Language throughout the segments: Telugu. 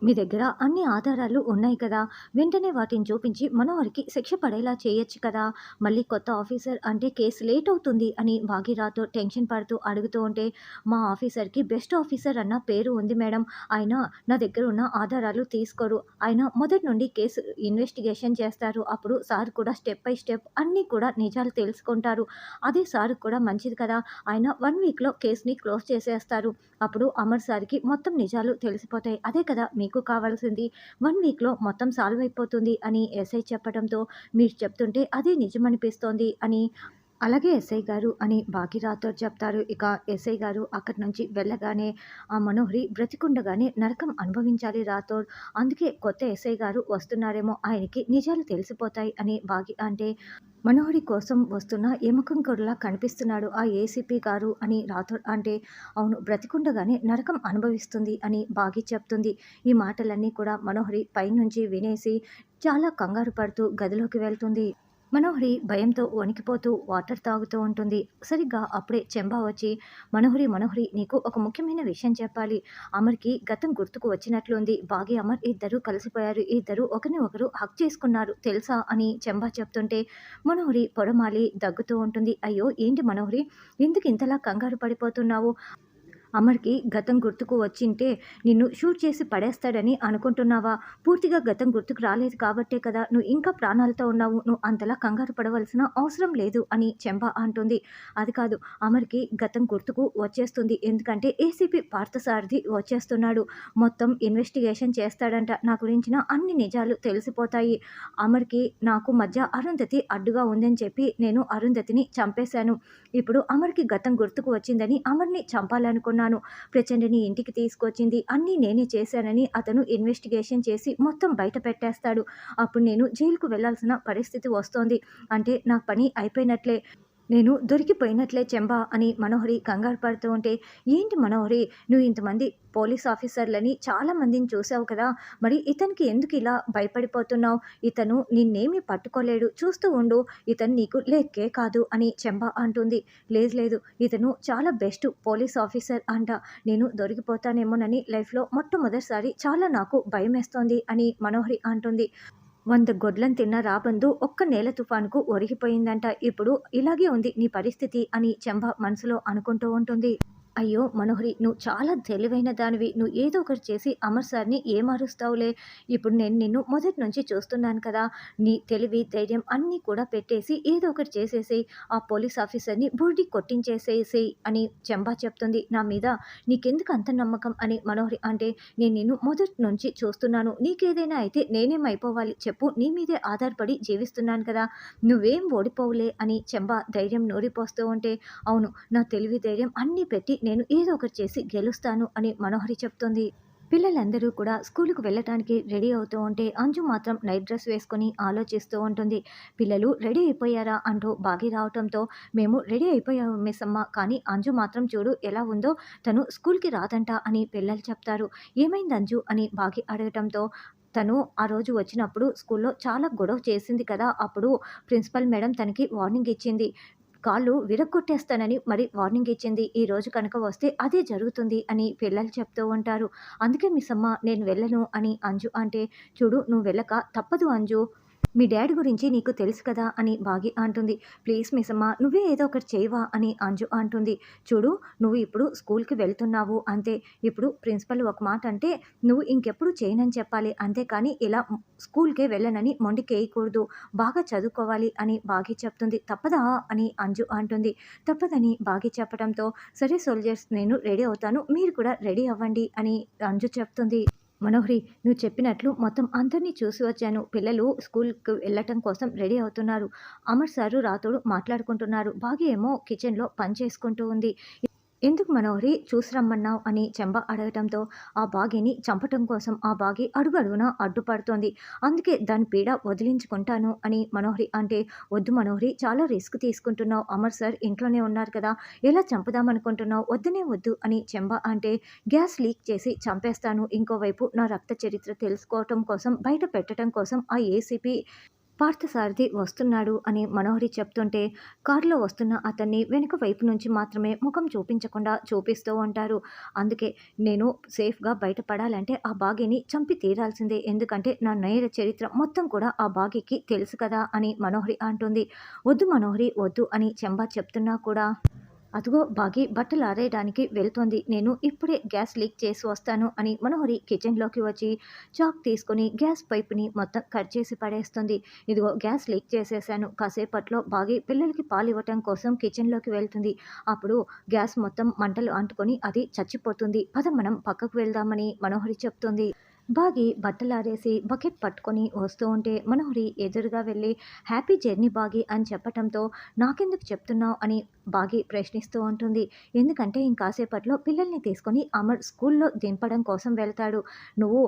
మీ దగ్గర అన్ని ఆధారాలు ఉన్నాయి కదా! వెంటనే వాటిని చూపించి మనోహర్‌కి శిక్ష పడేలా చేయొచ్చు కదా! మళ్ళీ కొత్త ఆఫీసర్ అంటే కేసు లేట్ అవుతుంది అని భాగీరథతో టెన్షన్ పడుతూ అడుగుతూ ఉంటే, మా ఆఫీసర్‌కి బెస్ట్ ఆఫీసర్ అన్న పేరు ఉంది మేడం. ఆయన నా దగ్గర ఉన్న ఆధారాలు తీసుకోరు. ఆయన మొదటి నుండి కేసు ఇన్వెస్టిగేషన్ చేస్తారు. అప్పుడు సార్ కూడా స్టెప్ బై స్టెప్ అన్నీ కూడా నిజాలు తెలుసుకుంటారు. అదే సార్‌కి కూడా మంచిది కదా! ఆయన 1 వీక్‌లో కేస్‌ని క్లోజ్ చేసేస్తారు. అప్పుడు అమర్ సార్‌కి మొత్తం నిజాలు తెలిసిపోతాయి. అదే కదా మీకు కావాల్సింది. 1 వీక్‌లో మొత్తం సాల్వ్ అయిపోతుంది అని ఎస్ఐ చెప్పడంతో, మీరు చెప్తుంటే అదే నిజమనిపిస్తోంది అని, అలాగే ఎస్ఐ గారు అని భాగీరథతో చెప్తారు. ఇక ఎస్ఐ గారు అక్కడి నుంచి వెళ్ళగానే ఆ మనోహరి బ్రతికుండగానే నరకం అనుభవించాలి రాథోడ్. అందుకే కొత్త ఎస్ఐ గారు వస్తున్నారేమో, ఆయనకి నిజాలు తెలిసిపోతాయి అని అంటే మనోహరి కోసం వస్తున్న ఎముకంకుడులా కనిపిస్తున్నాడు ఆ ఏసీపీ గారు అని రాథోడ్ అంటే, అవును బ్రతికుండగానే నరకం అనుభవిస్తుంది అని బాగి చెప్తుంది. ఈ మాటలన్నీ కూడా మనోహరి పైనుంచి వినేసి చాలా కంగారు పడుతూ గదిలోకి వెళ్తుంది. మనోహరి భయంతో వణికిపోతూ వాటర్ తాగుతూ ఉంటుంది. సరిగ్గా అప్పుడే చెంబా వచ్చి, మనోహరి మనోహరి నీకు ఒక ముఖ్యమైన విషయం చెప్పాలి. అమర్‌కి గతం గుర్తుకు వచ్చినట్లుంది. బాగి అమర్ ఇద్దరూ కలిసిపోయారు. ఇద్దరు ఒకరిని ఒకరు హగ్ చేసుకున్నారు తెలుసా అని చెంబా చెప్తుంటే, మనోహరి పొడమాలి దగ్గుతూ ఉంటుంది. అయ్యో ఏంటి మనోహరి, ఎందుకు ఇంతలా కంగారు పడిపోతున్నావు? అమర్‌కి గతం గుర్తుకు వచ్చింటే నిన్ను షూట్ చేసి పడేస్తాడని అనుకుంటున్నావా? పూర్తిగా గతం గుర్తుకు రాలేదు కాబట్టే కదా నువ్వు ఇంకా ప్రాణాలతో ఉన్నావు. నువ్వు అంతలా కంగారు పడవలసిన అవసరం లేదు అని చెంప అంటుంది. అది కాదు, అమర్‌కి గతం గుర్తుకు వచ్చేస్తుంది. ఎందుకంటే ఏసీపీ పార్థసారథి వచ్చేస్తున్నాడు. మొత్తం ఇన్వెస్టిగేషన్ చేస్తాడంట. నా గురించిన అన్ని నిజాలు తెలిసిపోతాయి. అమర్‌కి నాకు మధ్య అరుంధతి అడ్డుగా ఉందని చెప్పి నేను అరుంధతిని చంపేశాను. ఇప్పుడు అమర్‌కి గతం గుర్తుకు వచ్చిందని అమర్‌ని చంపాలనుకున్నాను. ప్రచండని ఇంటికి తీసుకొచ్చింది అన్నీ నేనే చేశానని అతను ఇన్వెస్టిగేషన్ చేసి మొత్తం బయట పెట్టేస్తాడు. అప్పుడు నేను జైలుకు వెళ్ళాల్సిన పరిస్థితి వస్తోంది. అంటే నా పని అయిపోయినట్లే. నేను దొరికిపోయినట్లే చెంబా అని మనోహరి కంగారు పడుతూ ఉంటే, ఏంటి మనోహరి, నువ్వు ఇంతమంది పోలీస్ ఆఫీసర్లని చాలా మందిని చూసావు కదా! మరి ఇతనికి ఎందుకు ఇలా భయపడిపోతున్నావు? ఇతను నిన్నేమీ పట్టుకోలేడు. చూస్తూ ఉండు. ఇతను నీకు లెక్కే కాదు అని చెంబా అంటుంది. లేదు లేదు, ఇతను చాలా బెస్ట్ పోలీస్ ఆఫీసర్ అంట. నేను దొరికిపోతానేమోనని లైఫ్‌లో మొట్టమొదటిసారి చాలా నాకు భయమేస్తోంది అని మనోహరి అంటుంది. 100 గొడ్లను తిన్న రాబందు ఒక్క నేల తుఫానుకు ఒరిగిపోయిందంట. ఇప్పుడు ఇలాగే ఉంది నీ పరిస్థితి అని చెంబ మనసులో అనుకుంటూ ఉంటుంది. అయ్యో మనోహరి, నువ్వు చాలా తెలివైన దానివి. నువ్వు ఏదో ఒకటి చేసి అమర్ సార్‌ని ఏమారుస్తావులే. ఇప్పుడు నేను నిన్ను మొదటి నుంచి చూస్తున్నాను కదా! నీ తెలివి, ధైర్యం అన్నీ కూడా పెట్టేసి ఏదో ఒకటి చేసేసేయి. ఆ పోలీస్ ఆఫీసర్‌ని బురిడి కొట్టించేసేసేయి అని చెంబా చెప్తుంది. నా మీద నీకెందుకు అంత నమ్మకం అని మనోహరి అంటే, నేను నిన్ను మొదటి నుంచి చూస్తున్నాను. నీకేదైనా అయితే నేనేమైపోవాలి చెప్పు? నీ మీదే ఆధారపడి జీవిస్తున్నాను కదా! నువ్వేం ఓడిపోవులే అని చెంబా ధైర్యం నూరిపోస్తూ ఉంటే, అవును నా తెలివి, ధైర్యం అన్నీ పెట్టి నేను ఏదో ఒకటి చేసి గెలుస్తాను అని మనోహరి చెప్తుంది. పిల్లలందరూ కూడా స్కూలుకు వెళ్ళటానికి రెడీ అవుతూ ఉంటే అంజు మాత్రం నైట్ డ్రెస్ వేసుకొని ఆలోచిస్తూ ఉంటుంది. పిల్లలు రెడీ అయిపోయారా అంటూ బాగి రావటంతో, మేము రెడీ అయిపోయాము మిస్ అమ్మ, కానీ అంజు మాత్రం చూడు ఎలా ఉందో, తను స్కూల్కి రాదంట అని పిల్లలు చెప్తారు. ఏమైంది అంజు అని బాగి అడగటంతో, తను ఆ రోజు వచ్చినప్పుడు స్కూల్లో చాలా గొడవ చేసింది కదా, అప్పుడు ప్రిన్సిపల్ మేడం తనకి వార్నింగ్ ఇచ్చింది. కాళ్ళు విరగ్గొట్టేస్తానని మరి వార్నింగ్ ఇచ్చింది. ఈ రోజు కనుక వస్తే అదే జరుగుతుంది అని పిల్లలు చెప్తూ ఉంటారు. అందుకే మిస్సమ్మ నేను వెళ్ళను అని అంజు అంటే, చూడు నువ్వు వెళ్ళక తప్పదు అంజు. మీ డ్యాడీ గురించి నీకు తెలుసు కదా అని బాగి అంటుంది. ప్లీజ్ మిస్సమ్మ నువ్వే ఏదో ఒకటి చేయవా అని అంజు అంటుంది. చూడు నువ్వు ఇప్పుడు స్కూల్‌కి వెళ్తున్నావు అంతే. ఇప్పుడు ప్రిన్సిపల్ ఒక మాట అంటే నువ్వు ఇంకెప్పుడు చేయనని చెప్పాలి. అంతేకానీ ఇలా స్కూల్‌కే వెళ్ళనని మొండికేయకూడదు. బాగా చదువుకోవాలి అని బాగి చెప్తుంది. తప్పదా అని అంజు అంటుంది. తప్పదని బాగి చెప్పడంతో, సరే సోల్జర్స్ నేను రెడీ అవుతాను. మీరు కూడా రెడీ అవ్వండి అని అంజు చెప్తుంది. మనోహరి, నువ్వు చెప్పినట్లు మొత్తం అందరినీ చూసి వచ్చాను. పిల్లలు స్కూల్‌కి వెళ్ళటం కోసం రెడీ అవుతున్నారు. అమర్ సారు, రాతోడు మాట్లాడుకుంటున్నారు. భాగ్య ఏమో కిచెన్‌లో పని చేసుకుంటూ ఉంది. ఎందుకు మనోహరి చూసి రమ్మన్నావు అని చెంబ అడగటంతో, ఆ బాగిని చంపటం కోసం ఆ బాగి అడుగడుగునా అడ్డుపడుతోంది. అందుకే దాని పీడ వదిలించుకుంటాను అని మనోహరి అంటే, వద్దు మనోహరి చాలా రిస్క్ తీసుకుంటున్నావు. అమర్ సార్ ఇంట్లోనే ఉన్నారు కదా, ఎలా చంపుదామనుకుంటున్నావు? వద్దనే వద్దు అని చెంబ అంటే, గ్యాస్ లీక్ చేసి చంపేస్తాను. ఇంకోవైపు నా రక్త చరిత్ర తెలుసుకోవటం కోసం, బయట పెట్టడం కోసం ఆ ఏసీపీ పార్థసారథి వస్తున్నాడు అని మనోహరి చెప్తుంటే కారులో వస్తున్న అతన్ని వెనుక వైపు నుంచి మాత్రమే ముఖం చూపించకుండా చూపిస్తూ ఉంటారు. అందుకే నేను సేఫ్గా బయటపడాలంటే ఆ బాగీని చంపి తీరాల్సిందే, ఎందుకంటే నా నేర చరిత్ర మొత్తం కూడా ఆ బాగీకి తెలుసు కదా అని మనోహరి అంటుంది. వద్దు మనోహరి వద్దు అని చెంబా చెప్తున్నా కూడా అదిగో బాగి బట్టలు ఆరేయడానికి వెళ్తోంది, నేను ఇప్పుడే గ్యాస్ లీక్ చేసి వస్తాను అని మనోహరి కిచెన్లోకి వచ్చి చాక్ తీసుకొని గ్యాస్ పైప్ని మొత్తం కట్ చేసి పడేస్తుంది. ఇదిగో గ్యాస్ లీక్ చేసేసాను, కాసేపట్లో బాగి పిల్లలకి పాలు ఇవ్వటం కోసం కిచెన్లోకి వెళ్తుంది. అప్పుడు గ్యాస్ మొత్తం మంటలు అంటుకొని అది చచ్చిపోతుంది, పద మనం పక్కకు వెళ్దామని మనోహరి చెప్తుంది. బాగి బట్టలారేసి బకెట్ పట్టుకొని వస్తూ ఉంటే మనోహరి ఎదురుగా వెళ్ళి హ్యాపీ జర్నీ బాగి అని చెప్పటంతో నాకెందుకు చెప్తున్నావు అని బాగి ప్రశ్నిస్తూ ఉంటుంది. ఎందుకంటే ఇంకాసేపట్లో పిల్లల్ని తీసుకొని అమర్ స్కూల్లో దింపడం కోసం వెళ్తాడు. నువ్వు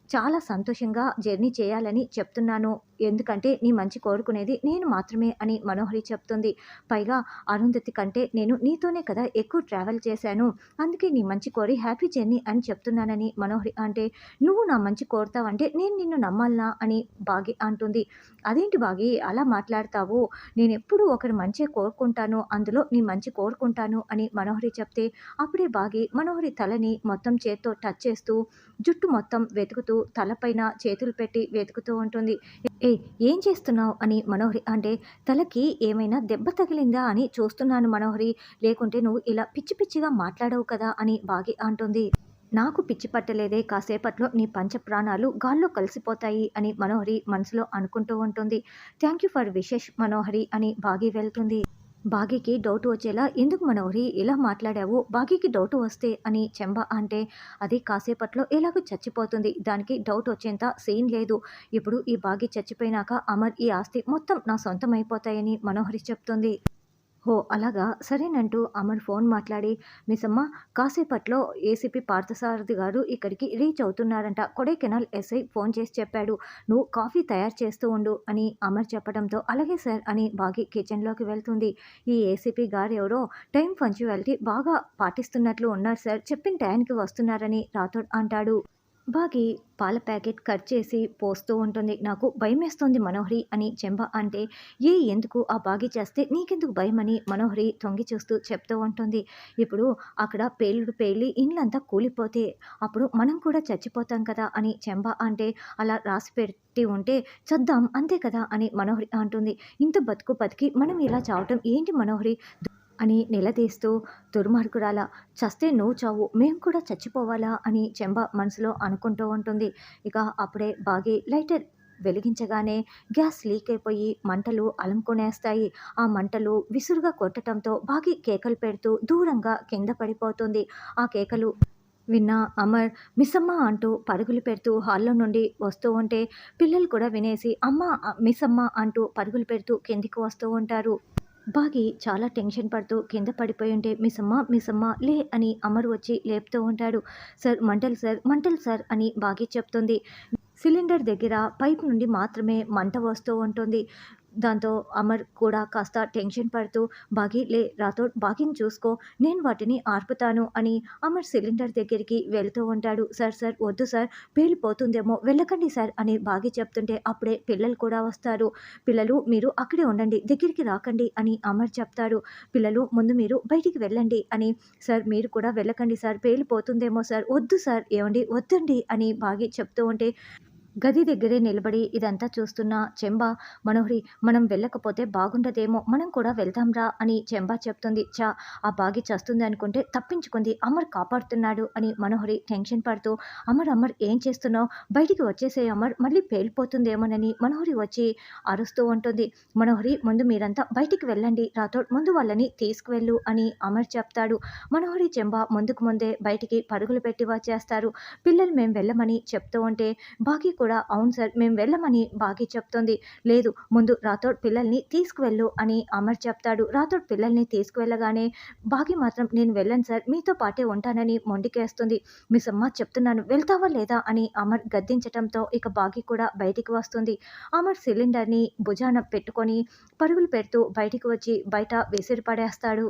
చాలా సంతోషంగా జర్నీ చేయాలని చెప్తున్నాను, ఎందుకంటే నీ మంచి కోరుకునేది నేను మాత్రమే అని మనోహరి చెప్తుంది. పైగా అరుంధతి కంటే నేను నీతోనే కదా ఎక్కువ ట్రావెల్ చేశాను, అందుకే నీ మంచి కోరి హ్యాపీ జర్నీ అని చెప్తున్నానని మనోహరి అంటే, నువ్వు నా మంచి కోరుతావంటే నేను నిన్ను నమ్మాలనా అని బాగి అంటుంది. అదేంటి బాగి అలా మాట్లాడతావు, నేను ఎప్పుడూ ఒకరి మంచి కోరుకుంటాను, అందులో నీ మంచి కోరుకుంటాను అని మనోహరి చెప్తే అప్పుడే బాగి మనోహరి తలని మొత్తం చేత్తో టచ్ చేస్తూ జుట్టు మొత్తం వెతుకుతూ తలపైన చేతులు పెట్టి వెతుకుతూ ఉంటుంది. ఏ ఏం చేస్తున్నావు అని మనోహరి అంటే, తలకి ఏమైనా దెబ్బ తగిలిందా అని చూస్తున్నాను మనోహరి, లేకుంటే నువ్వు ఇలా పిచ్చి పిచ్చిగా మాట్లాడవు కదా అని బాగి అంటుంది. నాకు పిచ్చి పట్టలేదే, కాసేపట్లో నీ పంచ ప్రాణాలు గాల్లో కలిసిపోతాయి అని మనోహరి మనసులో అనుకుంటూ ఉంటుంది. థ్యాంక్ యూ ఫర్ విషెస్ మనోహరి అని బాగి వెళ్తుంది. బాగీకి డౌట్ వచ్చేలా ఎందుకు మనోహరి ఇలా మాట్లాడావు, బాగీకి డౌట్ వస్తే అని చెంబ అంటే, అది కాసేపట్లో ఎలాగో చచ్చిపోతుంది, దానికి డౌట్ వచ్చేంత సీన్ లేదు, ఇప్పుడు ఈ బాగీ చచ్చిపోయినాక అమర్ ఈ ఆస్తి మొత్తం నా సొంతం అయిపోతాయని మనోహరి చెప్తుంది. ఓ అలాగా సరేనంటూ అమర్ ఫోన్ మాట్లాడి, మిస్సమ్మ కాసేపట్లో ఏసీపీ పార్థసారథి గారు ఇక్కడికి రీచ్ అవుతున్నారంట, కొడైకెనాల్ ఎస్ఐ ఫోన్ చేసి చెప్పాడు, నువ్వు కాఫీ తయారు చేస్తూ ఉండు అని అమర్ చెప్పడంతో అలాగే సార్ అని బాగి కిచెన్లోకి వెళ్తుంది. ఈ ఏసీపీ గారు ఎవరో టైం పంక్చువాలిటీ బాగా పాటిస్తున్నట్లు ఉన్నారు సార్, చెప్పిన టైంకి వస్తున్నారని రాథోడ్ అంటాడు. బాగి పాల ప్యాకెట్ కట్ చేసి పోస్తూ ఉంటుంది. నాకు భయమేస్తోంది మనోహరి అని చెంబ అంటే, ఎందుకు ఆ బాగి చేస్తే నీకెందుకు భయమని మనోహరి తొంగి చూస్తూ చెప్తూ ఉంటుంది. ఇప్పుడు అక్కడ పేలుడు పేలి ఇండ్లంతా కూలిపోతే అప్పుడు మనం కూడా చచ్చిపోతాం కదా అని చెంబ అంటే, అలా రాసి పెట్టి ఉంటే చద్దాం అంతే కదా అని మనోహరి అంటుంది. ఇంత బతుకు బతికి మనం ఇలా చావటం ఏంటి మనోహరి అని నిలదీస్తూ, దుర్మార్గురాలా, చస్తే నువ్వు చావు మేము కూడా చచ్చిపోవాలా అని చెంబ మనసులో అనుకుంటూ ఉంటుంది. ఇక అప్పుడే బాగి లైటర్ వెలిగించగానే గ్యాస్ లీక్ అయిపోయి మంటలు అలుముకునేస్తాయి. ఆ మంటలు విసురుగా కొట్టడంతో బాగి కేకలు పెడుతూ దూరంగా కింద పడిపోతుంది. ఆ కేకలు విన్న అమర్ మిస్సమ్మ అంటూ పరుగులు పెడుతూ హాల్లో నుండి వస్తూ ఉంటే పిల్లలు కూడా వినేసి అమ్మ మిస్సమ్మ అంటూ పరుగులు పెడుతూ కిందికి వస్తూ ఉంటారు. బాగి చాలా టెన్షన్ పడుతూ కింద పడిపోయి ఉంటే మిస్సమ్మ లే అని అమర్ వచ్చి లేపుతూ ఉంటాడు. సార్ మంటలు సార్ మంటలు సార్ అని బాగి చెప్తుంది. సిలిండర్ దగ్గర పైపు నుండి మాత్రమే మంట వస్తూ ఉంటుంది. దాంతో అమర్ కూడా కాస్త టెన్షన్ పడుతూ, బాగి లే రాథోడ్, బాగిని చూసుకో, నేను వాటిని ఆర్పుతాను అని అమర్ సిలిండర్ దగ్గరికి వెళ్తూ ఉంటాడు. సార్ సార్ వద్దు సార్, పేలిపోతుందేమో, వెళ్ళకండి సార్ అని బాగి చెప్తుంటే అప్పుడే పిల్లలు కూడా వస్తారు. పిల్లలు మీరు అక్కడే ఉండండి, దగ్గరికి రాకండి అని అమర్ చెప్తాడు. పిల్లలు ముందు మీరు బయటికి వెళ్ళండి అని, సార్ మీరు కూడా వెళ్ళకండి సార్, పేలిపోతుందేమో సార్, వద్దు సార్, ఏమండి వద్దండి అని బాగి చెప్తూ ఉంటే గది దగ్గరే నిలబడి ఇదంతా చూస్తున్న చెంబ మనోహరి, మనం వెళ్ళకపోతే బాగుండదేమో, మనం కూడా వెళ్దాంరా అని చెంబ చెప్తుంది. ఆ బాగి చస్తుంది అనుకుంటే తప్పించుకుంది, అమర్ కాపాడుతున్నాడు అని మనోహరి టెన్షన్ పడుతూ, అమర్ అమర్ ఏం చేస్తున్నావు, బయటికి వచ్చేసే అమర్, మళ్ళీ పేలిపోతుందేమోనని మనోహరి వచ్చి అరుస్తూ ఉంటుంది. మనోహరి ముందు మీరంతా బయటికి వెళ్ళండి, రాథోడ్ ముందు వాళ్ళని తీసుకువెళ్ళు అని అమర్ చెప్తాడు. మనోహరి చెంబ ముందుకు ముందే బయటికి పరుగులు పెట్టి వచ్చేస్తారు. పిల్లలు మేము వెళ్ళమని చెప్తూ ఉంటే బాగి కూడా అవును సార్ మేము వెళ్ళమని బాగి చెప్తుంది. లేదు ముందు రాథోడ్ పిల్లల్ని తీసుకువెళ్ళు అని అమర్ చెప్తాడు. రాథోడ్ పిల్లల్ని తీసుకువెళ్ళగానే బాగి మాత్రం నేను వెళ్ళను సార్, మీతో పాటే ఉంటానని మొండికేస్తుంది. మిస్సమ్మ చెప్తున్నాను వెళ్తావా లేదా అని అమర్ గద్దించటంతో ఇక బాగి కూడా బయటికి వస్తుంది. అమర్ సిలిండర్ని భుజాన పెట్టుకొని పరుగులు పెడుతూ బయటికి వచ్చి బయట విసిరి పడేస్తాడు.